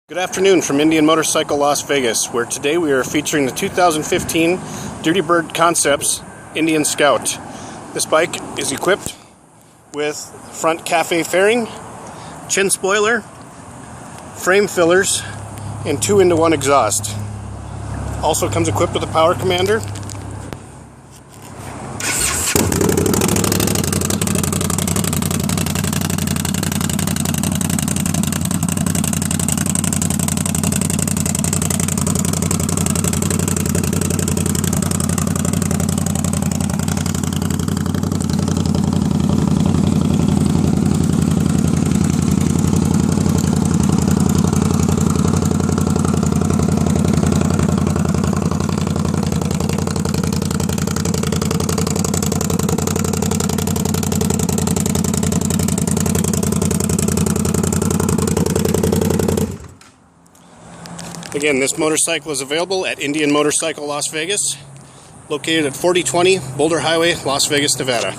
Good afternoon from Indian Motorcycle Las Vegas, where today we are featuring the 2015 Dirty Bird Concepts Indian Scout. This bike is equipped with front cafe fairing, chin spoiler, frame fillers, and 2-in-1 exhaust. Also comes equipped with a power commander. Again, this motorcycle is available at Indian Motorcycle Las Vegas, located at 4020 Boulder Highway, Las Vegas, Nevada.